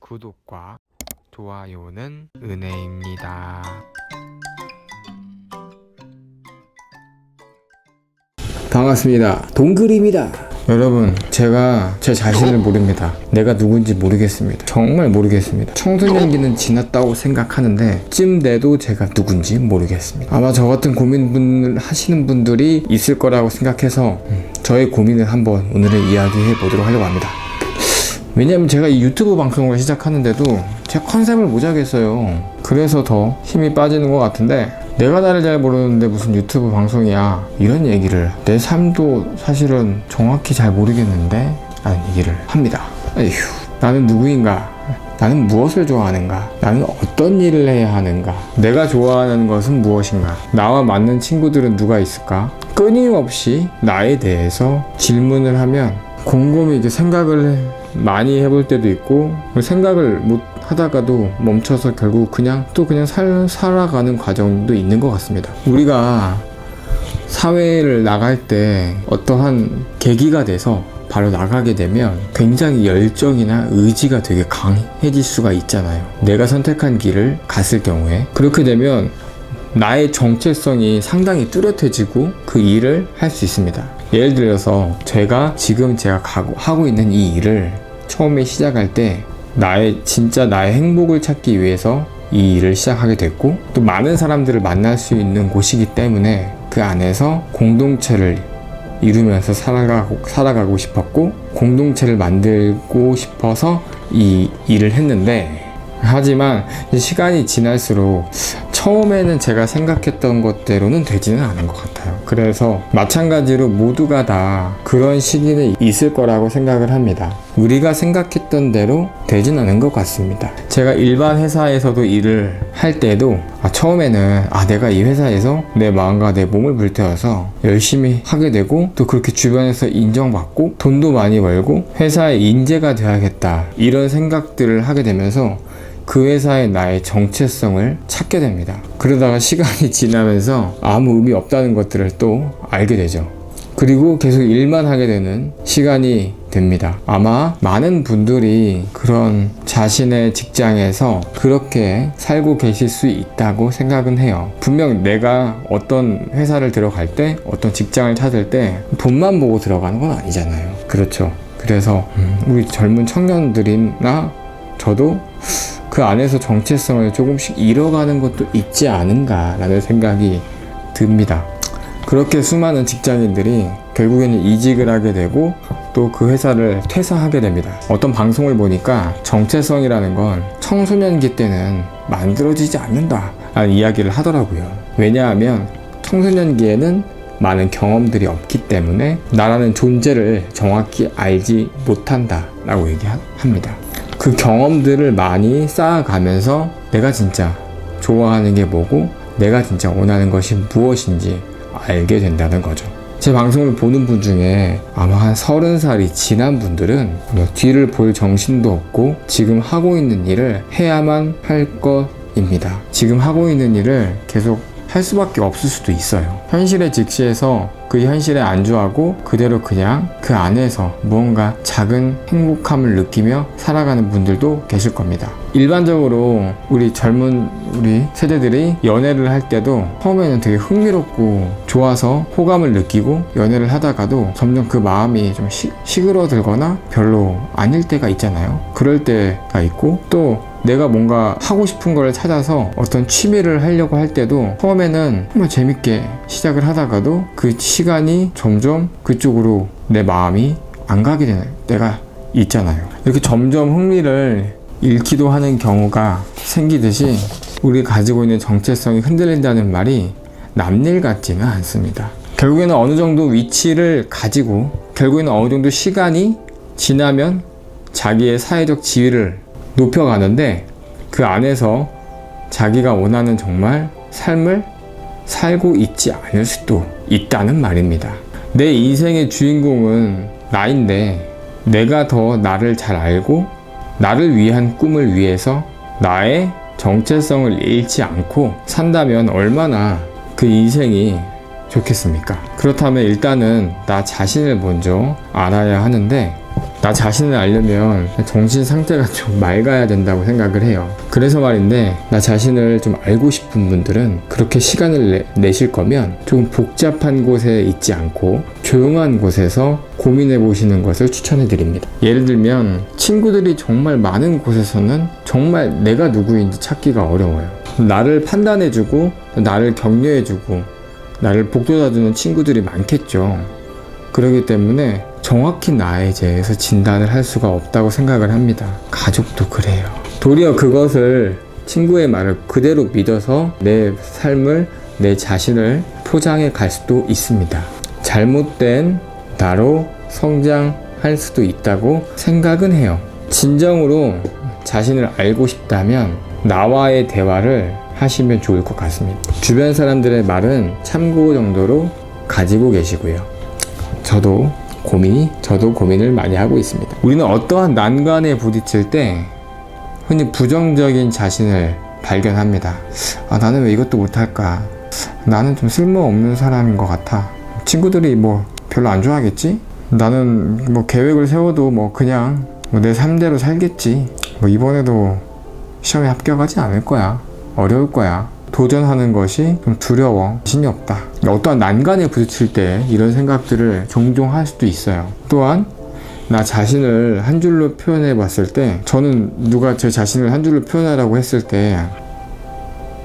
구독과 좋아요는 은혜입니다. 반갑습니다. 동글입니다. 여러분, 제가 제 자신을 모릅니다. 내가 누군지 모르겠습니다. 정말 모르겠습니다. 청소년기는 지났다고 생각하는데 쯤 돼도 제가 누군지 모르겠습니다. 아마 저 같은 고민을 하시는 분들이 있을 거라고 생각해서 저의 고민을 한번 오늘은 이야기해 보도록 하려고 합니다. 왜냐면 제가 이 유튜브 방송을 시작하는데도 제 컨셉을 못 잡겠어요. 그래서 더 힘이 빠지는 것 같은데, 내가 나를 잘 모르는데 무슨 유튜브 방송이야, 이런 얘기를, 내 삶도 사실은 정확히 잘 모르겠는데 라는 얘기를 합니다. 에휴, 나는 누구인가? 나는 무엇을 좋아하는가? 나는 어떤 일을 해야 하는가? 내가 좋아하는 것은 무엇인가? 나와 맞는 친구들은 누가 있을까? 끊임없이 나에 대해서 질문을 하면 곰곰이 이제 생각을 많이 해볼 때도 있고, 생각을 못 하다가도 멈춰서 결국 그냥 살아가는 과정도 있는 것 같습니다. 우리가 사회를 나갈 때 어떠한 계기가 돼서 바로 나가게 되면 굉장히 열정이나 의지가 되게 강해질 수가 있잖아요. 내가 선택한 길을 갔을 경우에 그렇게 되면 나의 정체성이 상당히 뚜렷해지고 그 일을 할 수 있습니다. 예를 들어서 제가 하고 있는 이 일을 처음에 시작할 때 나의 행복을 찾기 위해서 이 일을 시작하게 됐고, 또 많은 사람들을 만날 수 있는 곳이기 때문에 그 안에서 공동체를 이루면서 살아가고 싶었고, 공동체를 만들고 싶어서 이 일을 했는데, 하지만 시간이 지날수록 처음에는 제가 생각했던 것대로는 되지는 않은 것 같아요. 그래서 마찬가지로 모두가 다 그런 시기는 있을 거라고 생각을 합니다. 우리가 생각했던 대로 되진 않은 것 같습니다. 제가 일반 회사에서도 일을 할 때도 처음에는 내가 이 회사에서 내 마음과 내 몸을 불태워서 열심히 하게 되고, 또 그렇게 주변에서 인정받고 돈도 많이 벌고 회사의 인재가 되어야겠다, 이런 생각들을 하게 되면서 그 회사의 나의 정체성을 찾게 됩니다. 그러다가 시간이 지나면서 아무 의미 없다는 것들을 또 알게 되죠. 그리고 계속 일만 하게 되는 시간이 됩니다. 아마 많은 분들이 그런 자신의 직장에서 그렇게 살고 계실 수 있다고 생각은 해요. 분명 내가 어떤 회사를 들어갈 때, 어떤 직장을 찾을 때 돈만 보고 들어가는 건 아니잖아요. 그렇죠. 그래서 우리 젊은 청년들이나 저도 그 안에서 정체성을 조금씩 잃어가는 것도 있지 않은가라는 생각이 듭니다. 그렇게 수많은 직장인들이 결국에는 이직을 하게 되고 또 그 회사를 퇴사하게 됩니다. 어떤 방송을 보니까 정체성이라는 건 청소년기 때는 만들어지지 않는다라는 이야기를 하더라고요. 왜냐하면 청소년기에는 많은 경험들이 없기 때문에 나라는 존재를 정확히 알지 못한다라고 얘기합니다. 그 경험들을 많이 쌓아가면서 내가 진짜 좋아하는 게 뭐고 내가 진짜 원하는 것이 무엇인지 알게 된다는 거죠. 제 방송을 보는 분 중에 아마 한 30살이 지난 분들은 뒤를 볼 정신도 없고 지금 하고 있는 일을 해야만 할 것입니다. 지금 하고 있는 일을 계속 할 수밖에 없을 수도 있어요. 현실에 직시해서 그 현실에 안주하고 그대로 그냥 그 안에서 무언가 작은 행복함을 느끼며 살아가는 분들도 계실 겁니다. 일반적으로 우리 세대들이 연애를 할 때도 처음에는 되게 흥미롭고 좋아서 호감을 느끼고 연애를 하다가도 점점 그 마음이 좀 시그러들거나 별로 아닐 때가 있잖아요. 그럴 때가 있고, 또 내가 뭔가 하고 싶은 걸 찾아서 어떤 취미를 하려고 할 때도 처음에는 정말 재밌게 시작을 하다가도 그 시간이 점점 그쪽으로 내 마음이 안 가게 되는 때가 있잖아요. 이렇게 점점 흥미를 잃기도 하는 경우가 생기듯이 우리가 가지고 있는 정체성이 흔들린다는 말이 남일 같지는 않습니다. 결국에는 어느 정도 위치를 가지고 결국에는 어느 정도 시간이 지나면 자기의 사회적 지위를 높여가는데 그 안에서 자기가 원하는 정말 삶을 살고 있지 않을 수도 있다는 말입니다. 내 인생의 주인공은 나인데 내가 더 나를 잘 알고 나를 위한 꿈을 위해서 나의 정체성을 잃지 않고 산다면 얼마나 그 인생이 좋겠습니까? 그렇다면 일단은 나 자신을 먼저 알아야 하는데, 나 자신을 알려면 정신 상태가 좀 맑아야 된다고 생각을 해요. 그래서 말인데, 나 자신을 좀 알고 싶은 분들은 그렇게 시간을 내실 거면 좀 복잡한 곳에 있지 않고 조용한 곳에서 고민해 보시는 것을 추천해 드립니다. 예를 들면 친구들이 정말 많은 곳에서는 정말 내가 누구인지 찾기가 어려워요. 나를 판단해 주고 나를 격려해 주고 나를 복돋아주는 친구들이 많겠죠. 그렇기 때문에 정확히 나에 대해서 진단을 할 수가 없다고 생각을 합니다. 가족도 그래요. 도리어 그것을 친구의 말을 그대로 믿어서 내 삶을, 내 자신을 포장해 갈 수도 있습니다. 잘못된 나로 성장할 수도 있다고 생각은 해요. 진정으로 자신을 알고 싶다면 나와의 대화를 하시면 좋을 것 같습니다. 주변 사람들의 말은 참고 정도로 가지고 계시고요. 저도 고민을 많이 하고 있습니다. 우리는 어떠한 난관에 부딪힐 때 흔히 부정적인 자신을 발견합니다. 나는 왜 이것도 못할까? 나는 좀 쓸모없는 사람인 것 같아. 친구들이 뭐 별로 안 좋아하겠지? 나는 뭐 계획을 세워도 뭐 그냥 내 삶대로 살겠지. 뭐 이번에도 시험에 합격하지 않을 거야. 어려울 거야. 도전하는 것이 좀 두려워. 자신이 없다. 어떠한 난관에 부딪힐 때 이런 생각들을 종종 할 수도 있어요. 또한 나 자신을 한 줄로 표현해 봤을 때, 저는 누가 제 자신을 한 줄로 표현하라고 했을 때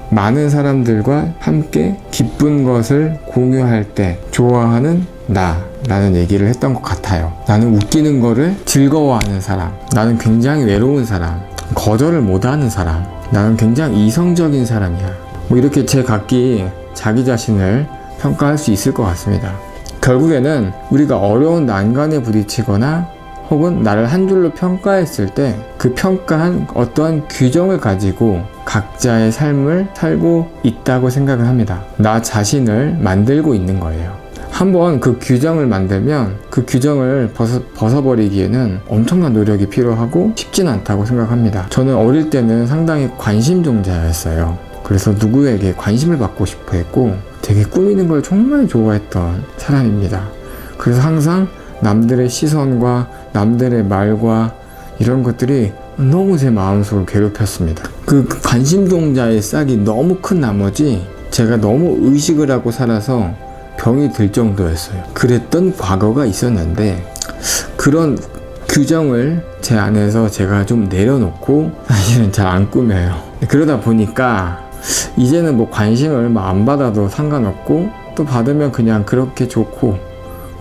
많은 사람들과 함께 기쁜 것을 공유할 때 좋아하는 나라는 얘기를 했던 것 같아요. 나는 웃기는 거를 즐거워하는 사람, 나는 굉장히 외로운 사람, 거절을 못하는 사람, 나는 굉장히 이성적인 사람이야. 뭐 이렇게 제 각기 자기 자신을 평가할 수 있을 것 같습니다. 결국에는 우리가 어려운 난관에 부딪히거나 혹은 나를 한 줄로 평가했을 때 그 평가한 어떠한 규정을 가지고 각자의 삶을 살고 있다고 생각을 합니다. 나 자신을 만들고 있는 거예요. 한번 그 규정을 만들면 그 규정을 벗어버리기에는 엄청난 노력이 필요하고 쉽진 않다고 생각합니다. 저는 어릴 때는 상당히 관심종자였어요. 그래서 누구에게 관심을 받고 싶어 했고 되게 꾸미는 걸 정말 좋아했던 사람입니다. 그래서 항상 남들의 시선과 남들의 말과 이런 것들이 너무 제 마음속을 괴롭혔습니다. 그 관심종자의 싹이 너무 큰 나머지 제가 너무 의식을 하고 살아서 병이 들 정도였어요. 그랬던 과거가 있었는데 그런 규정을 제 안에서 제가 좀 내려놓고 사실은 잘 안 꾸며요. 그러다 보니까 이제는 뭐 관심을 뭐 안 받아도 상관없고 또 받으면 그냥 그렇게 좋고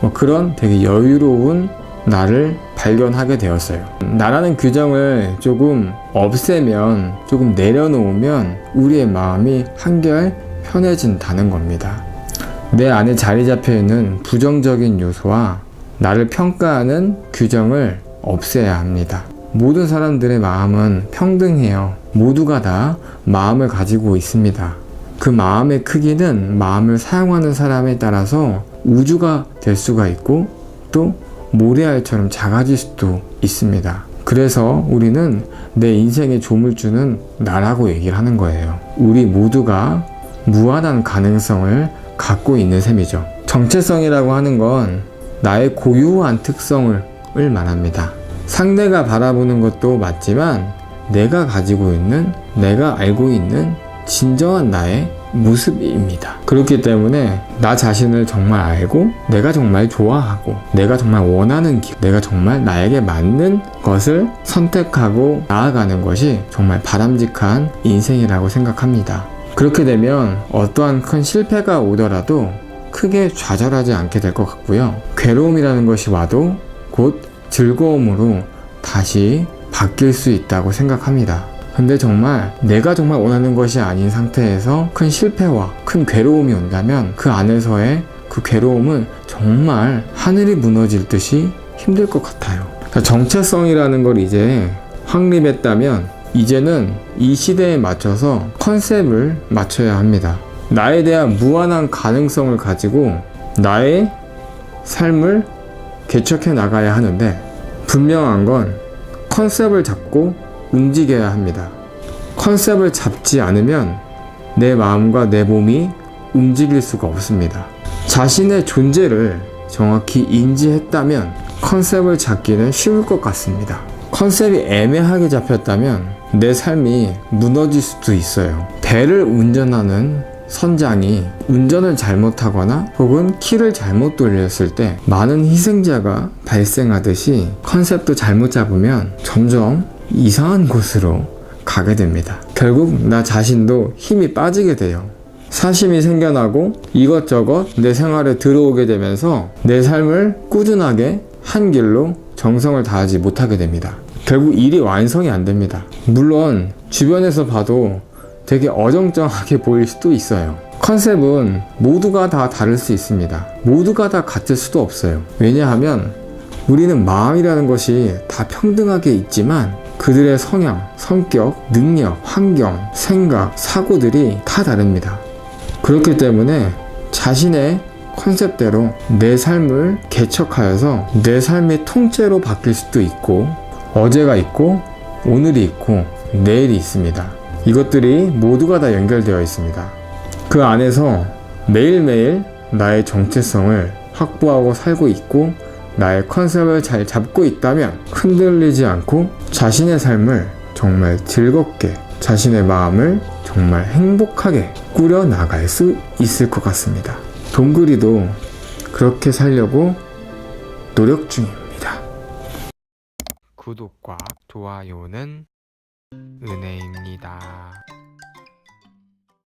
뭐 그런 되게 여유로운 나를 발견하게 되었어요. 나라는 규정을 조금 없애면, 조금 내려놓으면 우리의 마음이 한결 편해진다는 겁니다. 내 안에 자리 잡혀 있는 부정적인 요소와 나를 평가하는 규정을 없애야 합니다. 모든 사람들의 마음은 평등해요. 모두가 다 마음을 가지고 있습니다. 그 마음의 크기는 마음을 사용하는 사람에 따라서 우주가 될 수가 있고 또 모래알처럼 작아질 수도 있습니다. 그래서 우리는 내 인생에 조물주는 나라고 얘기를 하는 거예요. 우리 모두가 무한한 가능성을 갖고 있는 셈이죠. 정체성이라고 하는 건 나의 고유한 특성을 말합니다. 상대가 바라보는 것도 맞지만 내가 가지고 있는, 내가 알고 있는 진정한 나의 모습입니다. 그렇기 때문에 나 자신을 정말 알고 내가 정말 좋아하고 내가 정말 원하는 길, 내가 정말 나에게 맞는 것을 선택하고 나아가는 것이 정말 바람직한 인생이라고 생각합니다. 그렇게 되면 어떠한 큰 실패가 오더라도 크게 좌절하지 않게 될 것 같고요. 괴로움이라는 것이 와도 곧 즐거움으로 다시 바뀔 수 있다고 생각합니다. 근데 정말 내가 정말 원하는 것이 아닌 상태에서 큰 실패와 큰 괴로움이 온다면 그 안에서의 그 괴로움은 정말 하늘이 무너질 듯이 힘들 것 같아요. 정체성이라는 걸 이제 확립했다면 이제는 이 시대에 맞춰서 컨셉을 맞춰야 합니다. 나에 대한 무한한 가능성을 가지고 나의 삶을 개척해 나가야 하는데 분명한 건 컨셉을 잡고 움직여야 합니다. 컨셉을 잡지 않으면 내 마음과 내 몸이 움직일 수가 없습니다. 자신의 존재를 정확히 인지했다면 컨셉을 잡기는 쉬울 것 같습니다. 컨셉이 애매하게 잡혔다면 내 삶이 무너질 수도 있어요. 배를 운전하는 선장이 운전을 잘못하거나 혹은 키를 잘못 돌렸을 때 많은 희생자가 발생하듯이 컨셉도 잘못 잡으면 점점 이상한 곳으로 가게 됩니다. 결국 나 자신도 힘이 빠지게 돼요. 사심이 생겨나고 이것저것 내 생활에 들어오게 되면서 내 삶을 꾸준하게 한 길로 정성을 다하지 못하게 됩니다. 결국 일이 완성이 안 됩니다. 물론 주변에서 봐도 되게 어정쩡하게 보일 수도 있어요. 컨셉은 모두가 다 다를 수 있습니다. 모두가 다 같을 수도 없어요. 왜냐하면 우리는 마음이라는 것이 다 평등하게 있지만 그들의 성향, 성격, 능력, 환경, 생각, 사고들이 다 다릅니다. 그렇기 때문에 자신의 컨셉대로 내 삶을 개척하여서 내 삶의 통째로 바뀔 수도 있고 어제가 있고 오늘이 있고 내일이 있습니다. 이것들이 모두가 다 연결되어 있습니다. 그 안에서 매일매일 나의 정체성을 확보하고 살고 있고 나의 컨셉을 잘 잡고 있다면 흔들리지 않고 자신의 삶을 정말 즐겁게 자신의 마음을 정말 행복하게 꾸려 나갈 수 있을 것 같습니다. 동그리도 그렇게 살려고 노력 중입니다. 구독과 좋아요는 은혜입니다.